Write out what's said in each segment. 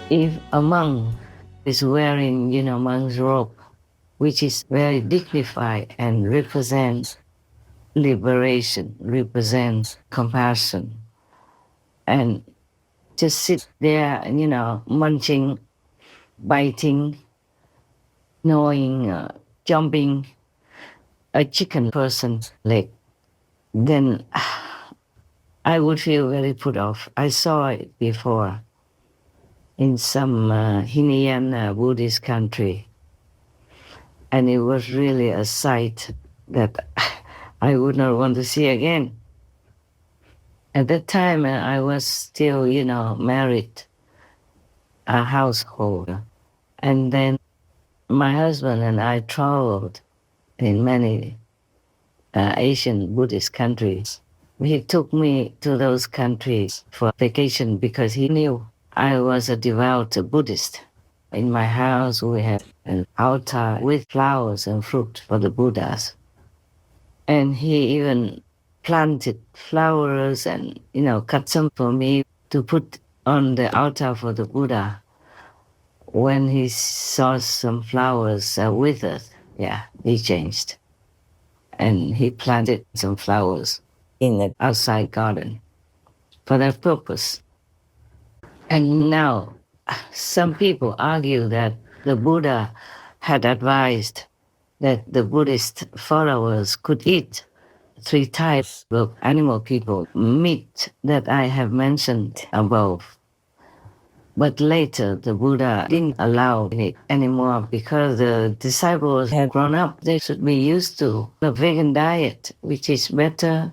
If a monk is wearing, monk's robe, which is very dignified and represents liberation, represents compassion, and just sit there, munching, biting, gnawing, jumping a chicken person's leg, then I would feel very put off. I saw it before in some Hinian Buddhist country, and it was really a sight that I would not want to see again. At that time, I was still, married, a householder. And then my husband and I traveled in many Asian Buddhist countries. He took me to those countries for vacation because he knew I was a devout Buddhist. In my house, we had an altar with flowers and fruit for the Buddhas. And he even planted flowers and, cut some for me to put on the altar for the Buddha. When he saw some flowers withered, he changed. And he planted some flowers in the outside garden for that purpose. And now, some people argue that the Buddha had advised that the Buddhist followers could eat 3 types of animal people, meat that I have mentioned above. But later, the Buddha didn't allow it anymore because the disciples had grown up. They should be used to a vegan diet, which is better,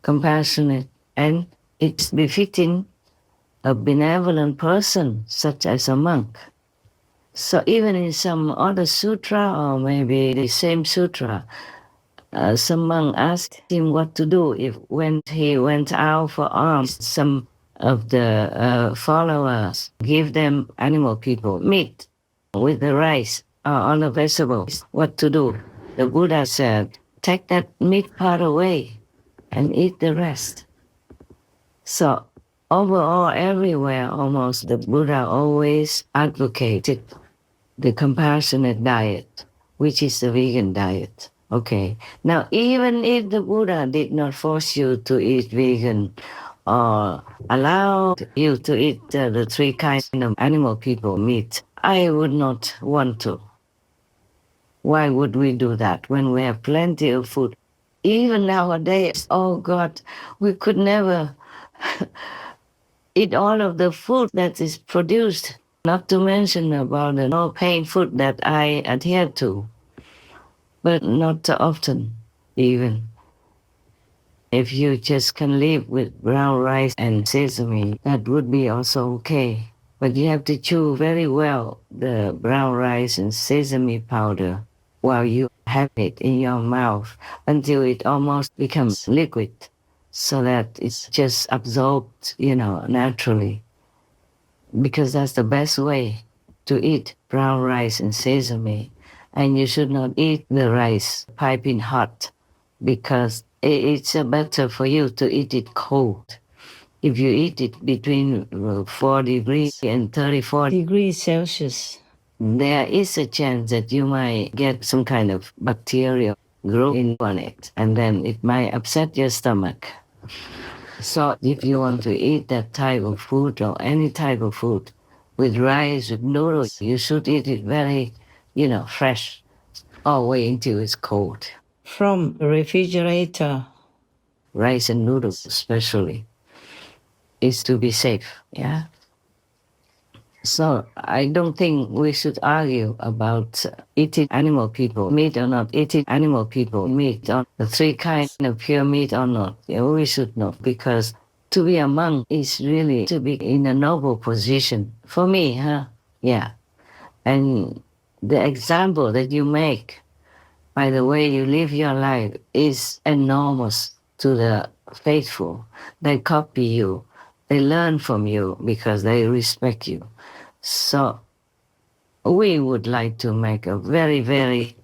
compassionate, and it's befitting a benevolent person, such as a monk. So even in some other sutra, or maybe the same sutra, some monk asked him what to do if when he went out for alms, some of the followers give them animal people meat with the rice or other vegetables, what to do? The Buddha said, take that meat part away and eat the rest. So overall, everywhere almost, the Buddha always advocated the compassionate diet, which is the vegan diet. Okay. Now, even if the Buddha did not force you to eat vegan or allow you to eat the 3 kinds of animal people meat, I would not want to. Why would we do that when we have plenty of food? Even nowadays, oh God, we could never eat all of the food that is produced, not to mention about the no-pain food that I adhere to, but not often even. If you just can live with brown rice and sesame, that would be also okay. But you have to chew very well the brown rice and sesame powder while you have it in your mouth until it almost becomes liquid, so that it's just absorbed, naturally. Because that's the best way to eat brown rice and sesame. And you should not eat the rice piping hot, because it's better for you to eat it cold. If you eat it between 4 degrees and 34 degrees Celsius, there is a chance that you might get some kind of bacteria growing on it, and then it might upset your stomach. So if you want to eat that type of food or any type of food with rice, with noodles, you should eat it very, fresh, all the way until it's cold. From the refrigerator, rice and noodles especially, is to be safe, yeah? So I don't think we should argue about eating animal people meat or not eating animal people meat, or the 3 kinds of pure meat or not. Yeah, we should not, because to be a monk is really to be in a noble position. For me, huh? Yeah. And the example that you make by the way you live your life is enormous to the faithful. They copy you. They learn from you because they respect you. So we would like to make a very, very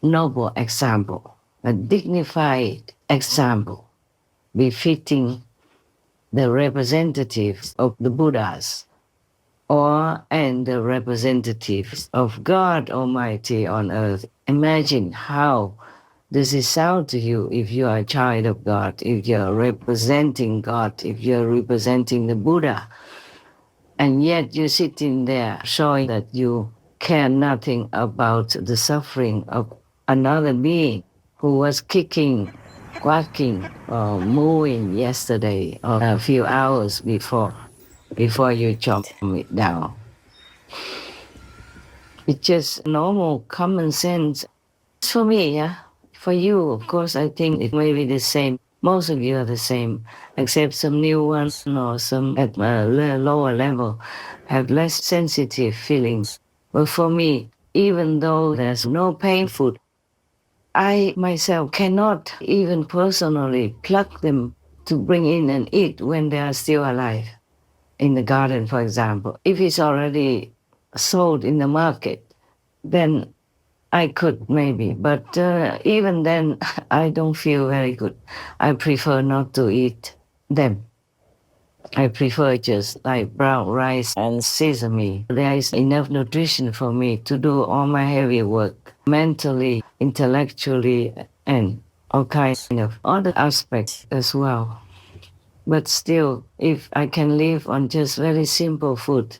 noble example, a dignified example, befitting the representatives of the Buddhas, or are and the representatives of God Almighty on earth. Imagine how does it sound to you if you are a child of God, if you're representing God, if you're representing the Buddha, and yet you're sitting there showing that you care nothing about the suffering of another being who was kicking, quacking, or mooing yesterday or a few hours before you chop it down. It's just normal common sense. For me, yeah. For you, of course, I think it may be the same. Most of you are the same, except some new ones or some at a lower level have less sensitive feelings. But for me, even though there's no pain food, I myself cannot even personally pluck them to bring in and eat when they are still alive. In the garden, for example, if it's already sold in the market, then I could maybe, but even then, I don't feel very good. I prefer not to eat them. I prefer just like brown rice and sesame. There is enough nutrition for me to do all my heavy work, mentally, intellectually, and all kinds of other aspects as well. But still, if I can live on just very simple food,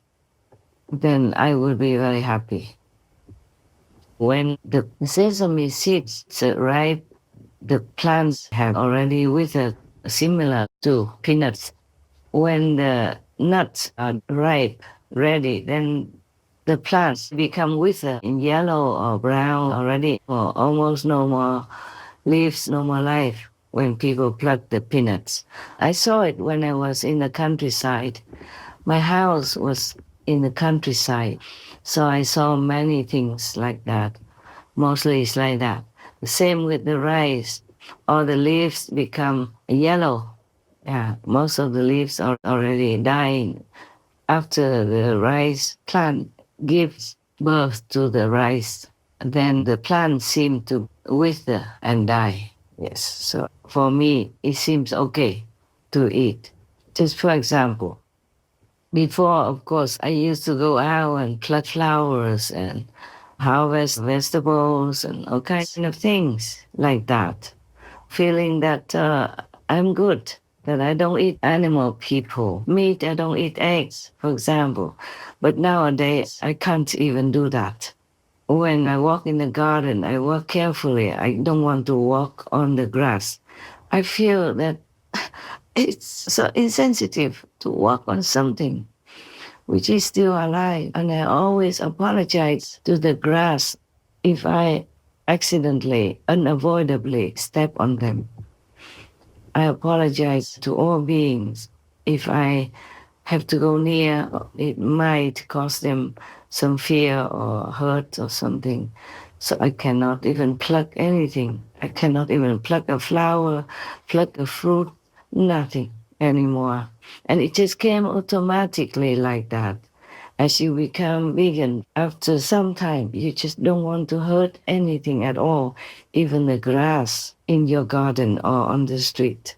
then I will be very happy. When the sesame seeds are ripe, the plants have already withered, similar to peanuts. When the nuts are ripe, ready, then the plants become withered in yellow or brown already, or almost no more leaves, no more life when people pluck the peanuts. I saw it when I was in the countryside. My house was in the countryside, so I saw many things like that. Mostly it's like that. The same with the rice. All the leaves become yellow. Yeah, most of the leaves are already dying after the rice plant gives birth to the rice. Then the plant seems to wither and die. Yes, so for me, it seems okay to eat. Just for example, before, of course, I used to go out and pluck flowers and harvest vegetables and all kinds of things like that. Feeling that I'm good, that I don't eat animal people. Meat, I don't eat eggs, for example. But nowadays, I can't even do that. When I walk in the garden, I walk carefully. I don't want to walk on the grass. I feel that it's so insensitive to walk on something which is still alive. And I always apologize to the grass if I accidentally, unavoidably step on them. I apologize to all beings if I have to go near. It might cause them some fear or hurt or something. So I cannot even pluck anything. I cannot even pluck a flower, pluck a fruit, nothing anymore. And it just came automatically like that. As you become vegan, after some time, you just don't want to hurt anything at all, even the grass in your garden or on the street.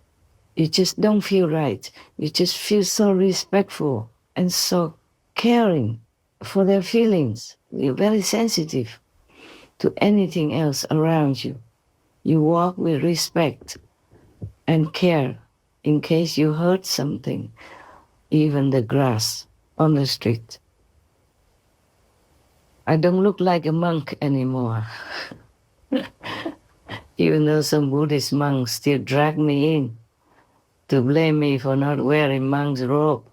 You just don't feel right. You just feel so respectful and so caring for their feelings. You're very sensitive to anything else around you. You walk with respect and care in case you hurt something, even the grass on the street. I don't look like a monk anymore. Even though some Buddhist monks still drag me in to blame me for not wearing monk's robe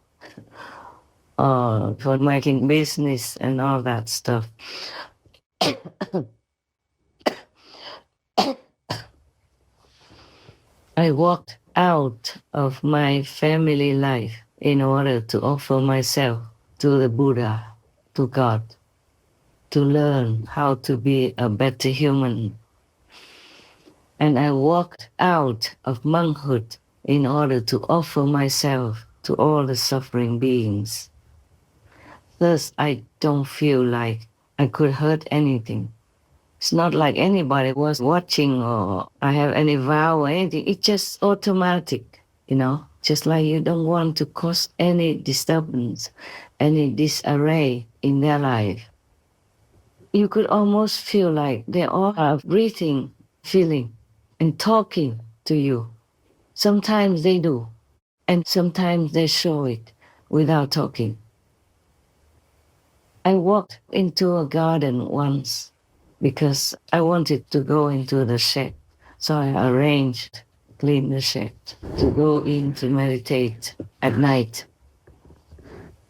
or for making business and all that stuff. I walked out of my family life in order to offer myself to the Buddha, to God, to learn how to be a better human. And I walked out of monkhood in order to offer myself to all the suffering beings. Thus, I don't feel like I could hurt anything. It's not like anybody was watching or I have any vow or anything. It's just automatic, just like you don't want to cause any disturbance, any disarray in their life. You could almost feel like they all are breathing, feeling, and talking to you. Sometimes they do, and sometimes they show it without talking. I walked into a garden once because I wanted to go into the shed. So I arranged, clean the shed to go in to meditate at night.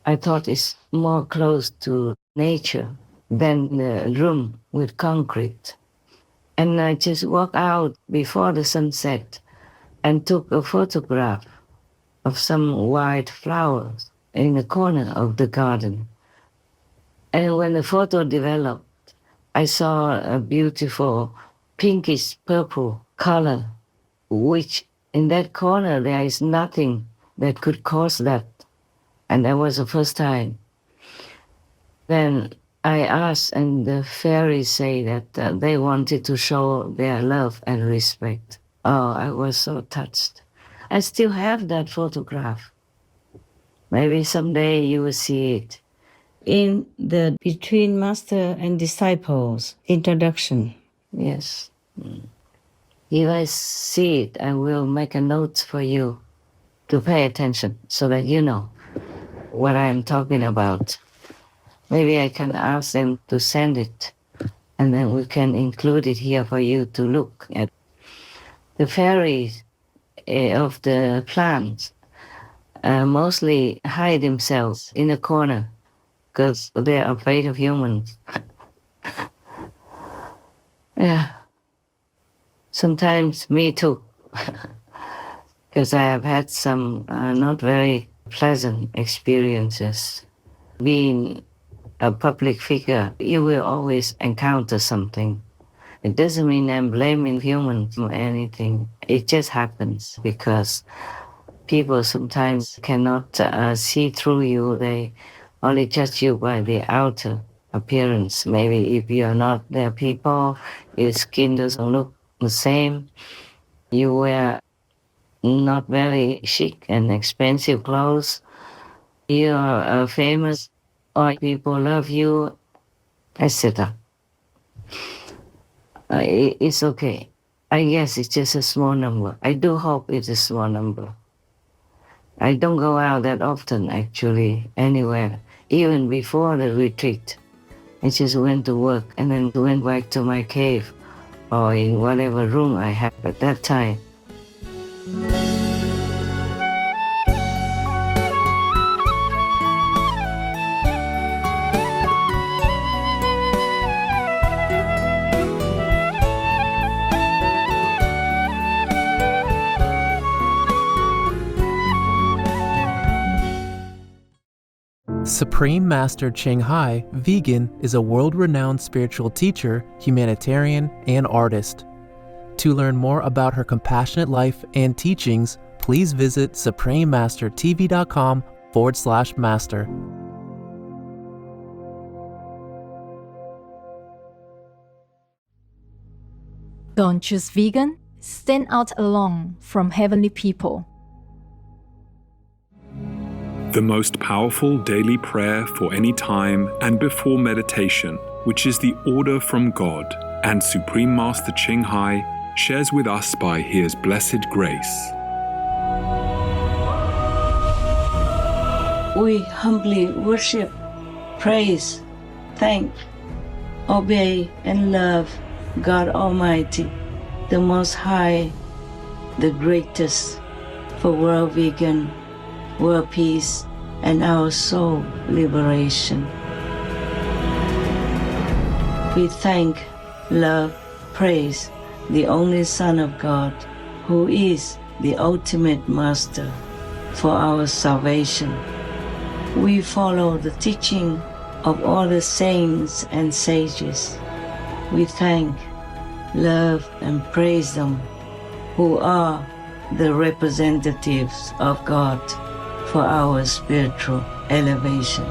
I thought it's more close to nature than the room with concrete. And I just walked out before the sunset and took a photograph of some white flowers in the corner of the garden. And when the photo developed, I saw a beautiful pinkish purple color, which in that corner there is nothing that could cause that. And that was the first time. Then I asked, and the fairies say that they wanted to show their love and respect. Oh, I was so touched. I still have that photograph. Maybe someday you will see it. In the Between Master and Disciples introduction. Yes. If I see it, I will make a note for you to pay attention so that you know what I'm talking about. Maybe I can ask them to send it, and then we can include it here for you to look at. The fairies of the plants mostly hide themselves in a corner because they're afraid of humans. Yeah. Sometimes me too, because I have had some not very pleasant experiences. Being a public figure, you will always encounter something. It doesn't mean I'm blaming humans for anything. It just happens because people sometimes cannot see through you. They only judge you by the outer appearance. Maybe if you are not their people, your skin doesn't look the same. You wear not very chic and expensive clothes. You are famous, or people love you, etc. It's okay. I guess it's just a small number. I do hope it's a small number. I don't go out that often, actually, anywhere. Even before the retreat, I just went to work and then went back to my cave or in whatever room I had at that time. Supreme Master Ching Hai, vegan, is a world-renowned spiritual teacher, humanitarian, and artist. To learn more about her compassionate life and teachings, please visit suprememastertv.com/master. Don't choose vegan, stand out alone from heavenly people. The most powerful daily prayer for any time and before meditation, which is the order from God, and Supreme Master Ching Hai shares with us by His blessed grace. We humbly worship, praise, thank, obey, and love God Almighty, the Most High, the greatest, for world vegan, world peace, and our soul liberation. We thank, love, praise the only Son of God, who is the ultimate Master for our salvation. We follow the teaching of all the saints and sages. We thank, love, and praise them, who are the representatives of God for our spiritual elevation.